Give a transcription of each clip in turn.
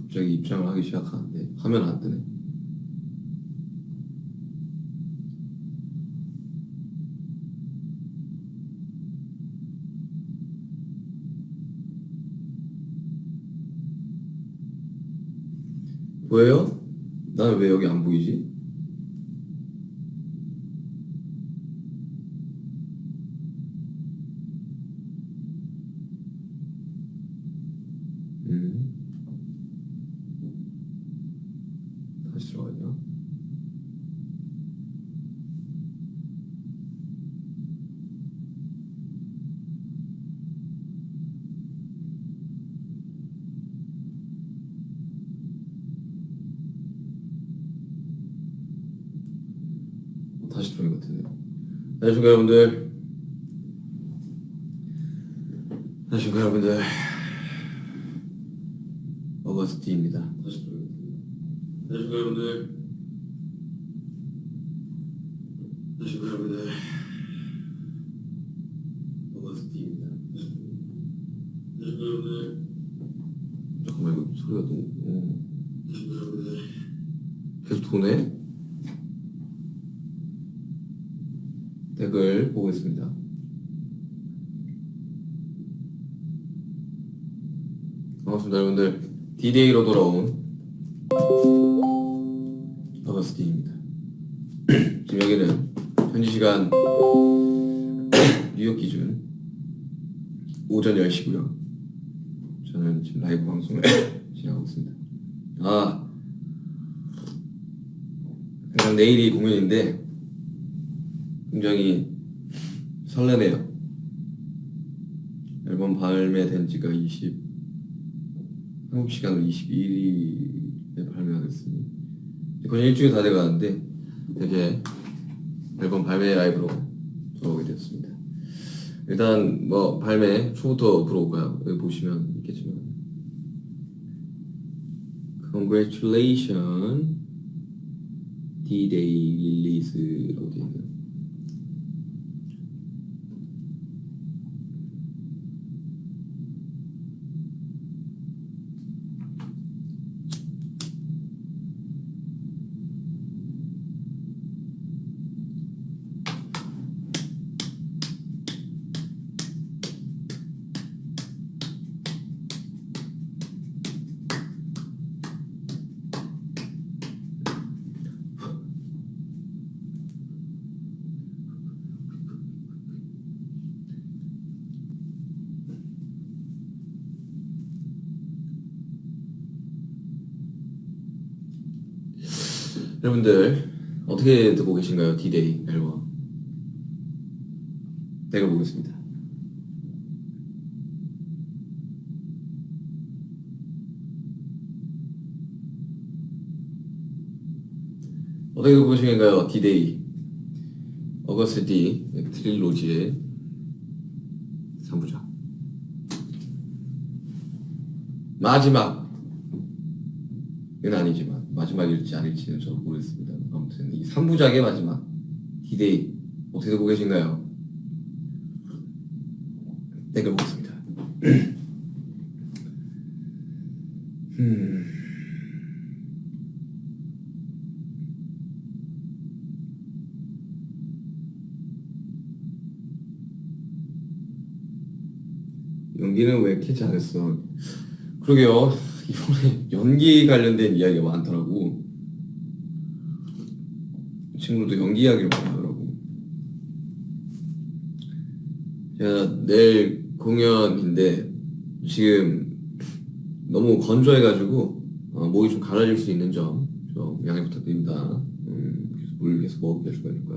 갑자기 입장을 하기 시작하는데 화면 안 뜨네. 보여요? 나는 왜 여기 안 보이지? 다시 들어가죠. 다시 들어온 것 같은데. 안녕하십니까 여러분들. 안녕하십니까 여러분들. 어거스티입니다. 다시 들어온 것 같은데. 안녕하십니까 여러분들. 안녕하십니까 여러분들. 어거스티입니다. 안녕하십니까 여러분들. 잠깐만 이거 소리가 너무 안녕하십니까 여러분들. 계속 도네? 댓글 보고 있습니다. 반갑습니다 여러분들. D-Day로 돌아온 어거스틴입니다. 지금 여기는 현지 시간 뉴욕 기준 오전 10시고요 저는 지금 라이브 방송을 진행하고 있습니다. 그냥 내일이 공연인데 굉장히 설레네요. 앨범 발매된 지가 한국 시간으로 22일에 발매가 됐으니 거의 일주일 다 돼가는데 되게 앨범 발매 라이브로 돌아오게 되었습니다. 일단 뭐 발매 초부터 들어올까요? 여기 보시면 있겠지만 Congratulations D-Day 릴리즈라고 되어 있네요. 여러분들 어떻게 듣고 계신가요? D-Day 앨범 댓글 보겠습니다. 어떻게 듣고 계신가요? D-Day 어거스트 D 트릴로지의 3부작 마지막은 아니지만 마지막일지 아닐지는 저도 모르겠습니다. 아무튼 이 3부작의 마지막 D-Day 어떻게 듣고 계신가요? 댓글 보겠습니다. 연기는 왜 캐치 안 했어? 그러게요. 이번에 연기 관련된 이야기가 많더라고. 친구도 연기 이야기를 많이 하더라고. 제가 내일 공연인데 지금 너무 건조해가지고 목이 좀 가라질 수 있는 점 좀 양해 부탁드립니다. 그래서 물 계속 먹을 수가 있을까.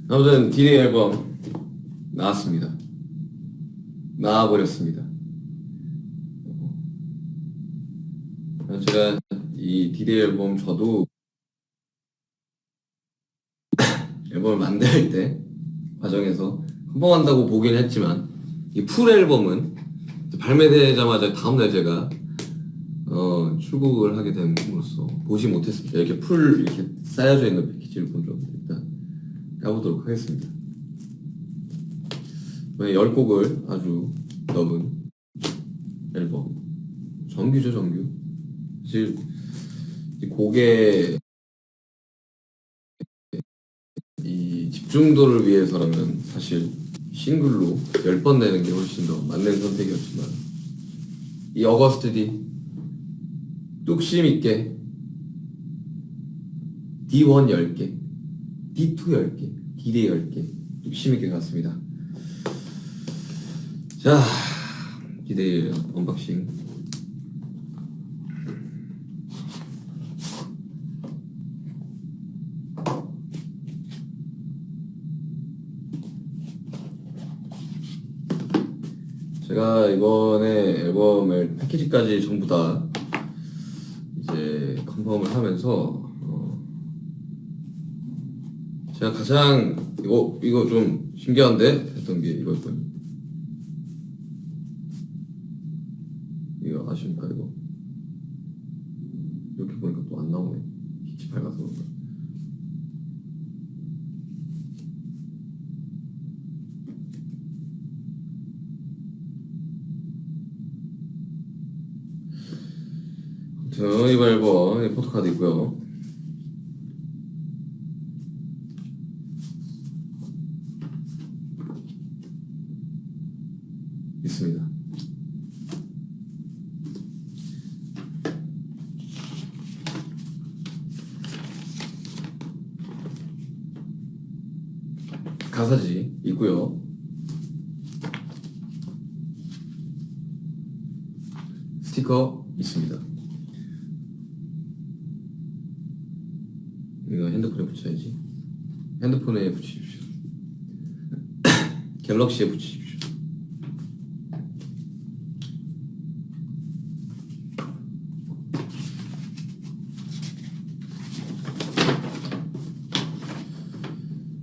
아무튼 D-Day 앨범 나왔습니다. 나와버렸습니다. 제가 이 D-Day 앨범 저도 앨범을 만들 때 과정에서 컴퍼한다고 보긴 했지만 이 풀 앨범은 발매되자마자 다음날 제가 출국을 하게 됨으로써 보지 못했습니다. 이렇게 풀 이렇게 쌓여져 있는 패키지를 본 적 없는데 일단 까보도록 하겠습니다. 10곡을 아주 넣은 앨범. 정규죠, 정규. 사실 이 곡의 이 집중도를 위해서라면 사실 싱글로 10번 내는 게 훨씬 더 맞는 선택이었지만, 이 어거스트 D 뚝심 있게 D1 10개, D2 10개, D 10개 뚝심 있게 갔습니다. 자, 기대해요. 언박싱. 제가 이번에 앨범을 패키지까지 전부 다 이제 컨펌을 하면서 제가 가장 이거 좀 신기한데 했던 게 이거였거든요. 이거 아십니까? 이거 이렇게 보니까 또 안 나오네. 빛이 밝아서 그런가. 아무튼 이번 앨범 포토카드 있고요. 있습니다. 가사지 있고요. 스티커 있습니다. 이거 핸드폰에 붙여야지. 핸드폰에 붙이십시오. 갤럭시에 붙이십시오.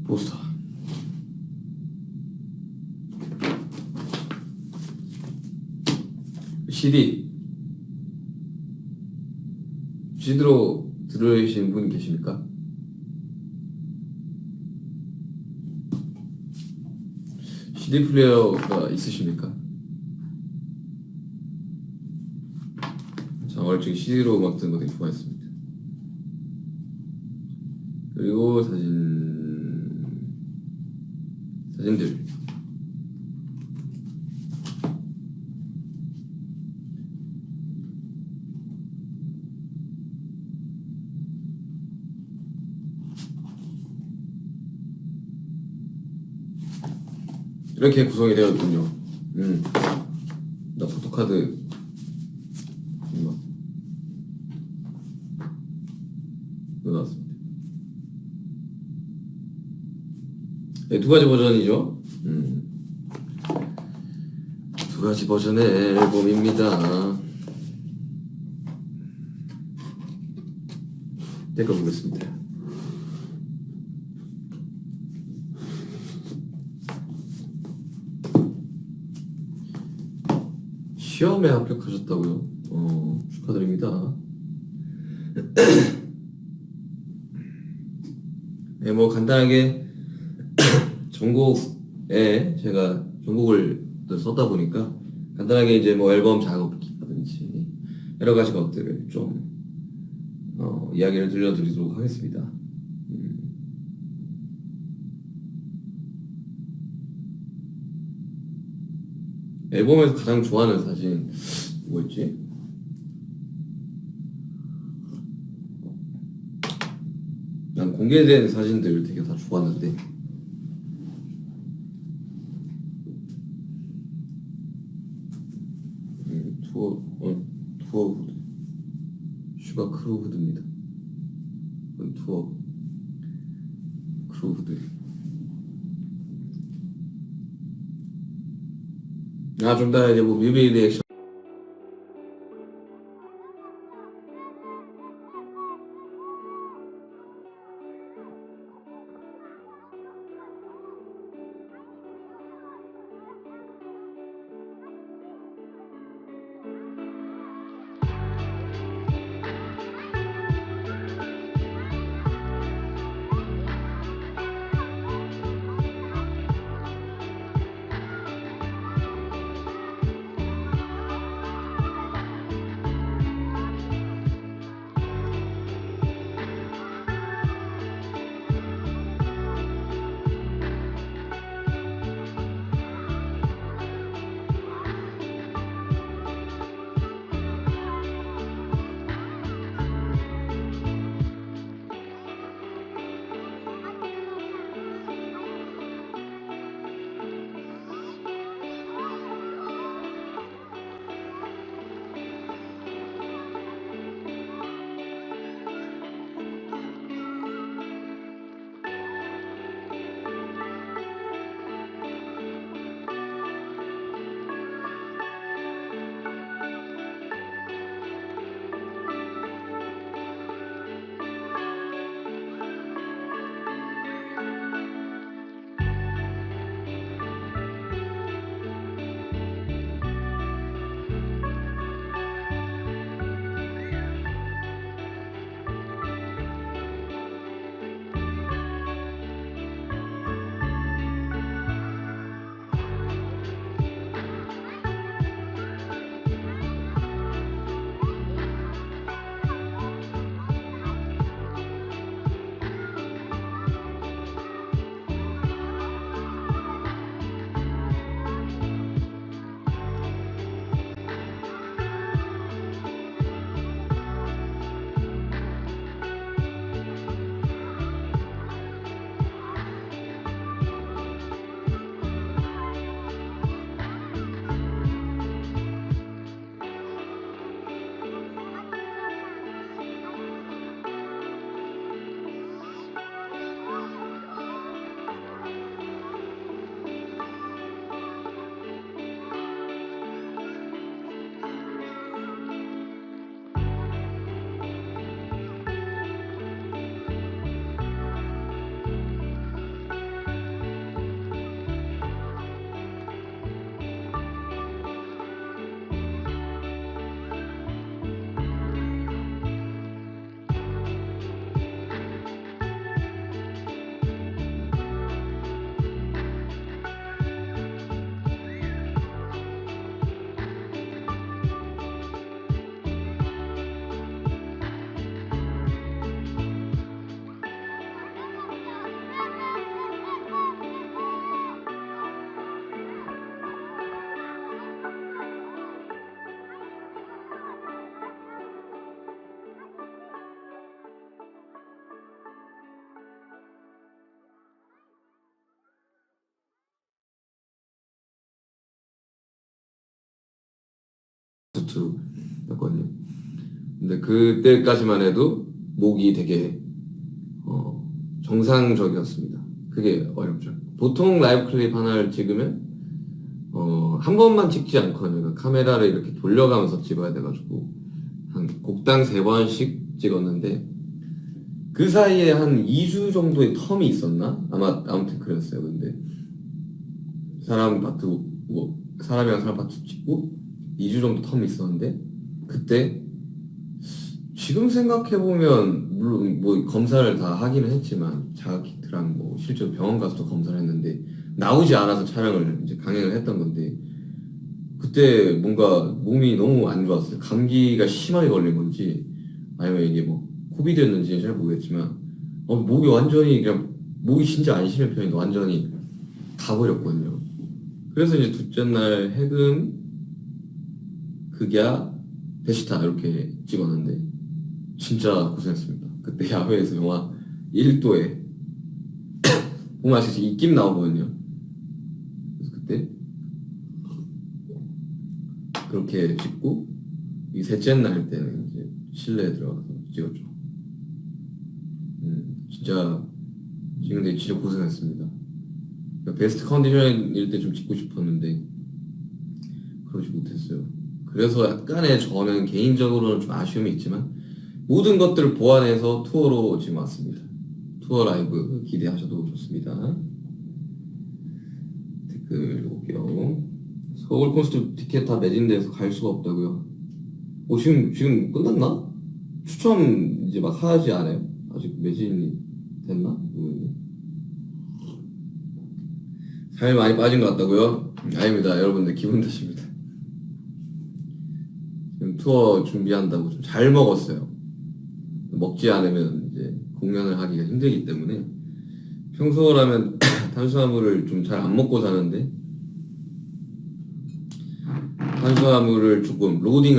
포스터. CD로 들으신 분 계십니까? CD 플레이어가 있으십니까? 자, 어릴 적에 CD로 음악 듣는 거 되게 좋아했습니다. 그리고 사진들. 이렇게 구성이 되어 있군요. 나 포토카드 넣어놨습니다. 네, 두 가지 버전이죠. 두 가지 버전의 앨범입니다. 떼어보겠습니다. 시험에 합격하셨다고요? 축하드립니다. 네, 뭐 간단하게 전곡에 제가 전곡을 썼다 보니까 간단하게 이제 뭐 앨범 작업이라든지 여러 가지 것들을 좀 이야기를 들려드리도록 하겠습니다. 앨범에서 가장 좋아하는 사진 뭐였지? 난 공개된 사진들 되게 다 좋았는데 투어 후드 슈가 크루 후드입니다. 투어 크루 후드. 좀 더 이제 뭐 뮤비 리액션. 파트 2였거든요. 근데 그때까지만 해도 목이 되게 정상적이었습니다. 그게 어렵죠. 보통 라이브 클립 하나를 찍으면 한 번만 찍지 않거든요. 카메라를 이렇게 돌려가면서 찍어야 돼가지고 한 곡당 3번씩 찍었는데 그 사이에 한 2주 정도의 텀이 있었나? 아무튼 그랬어요. 근데 사람이랑 사람 파트 찍고 2주 정도 텀이 있었는데 그때 지금 생각해보면 물론 뭐 검사를 다 하기는 했지만 자가키트랑 뭐 실제로 병원 가서도 검사를 했는데 나오지 않아서 촬영을 이제 강행을 했던 건데 그때 뭔가 몸이 너무 안 좋았어요. 감기가 심하게 걸린 건지 아니면 이게 뭐 코비드였는지 잘 모르겠지만 목이 완전히 그냥 목이 진짜 안 쉬는 편인데 완전히 가버렸거든요. 그래서 이제 둘째 날 해금 극야 데시타 이렇게 찍었는데 진짜 고생했습니다. 그때 야외에서 영하 1도에 보면 진짜 입김 나오거든요. 그래서 그때 그렇게 찍고 이 셋째 날 때는 이제 실내에 들어가서 찍었죠. 진짜 근데 진짜 고생했습니다. 그러니까 베스트 컨디션일 때 좀 찍고 싶었는데 그러지 못했어요. 그래서 약간의 저는 개인적으로는 좀 아쉬움이 있지만 모든 것들을 보완해서 투어로 지금 왔습니다. 투어 라이브 기대하셔도 좋습니다. 댓글 볼게요. 서울 콘서트 티켓 다 매진돼서 갈 수가 없다고요. 지금 끝났나? 추첨 이제 막 하지 않아요? 아직 매진이 됐나? 모르겠네. 살 많이 빠진 것 같다고요? 아닙니다. 여러분들 기분 탓입니다. 지금 투어 준비한다고 좀 잘 먹었어요. 먹지 않으면 이제 공연을 하기가 힘들기 때문에 평소라면 탄수화물을 좀 잘 안 먹고 사는데 탄수화물을 조금 로딩을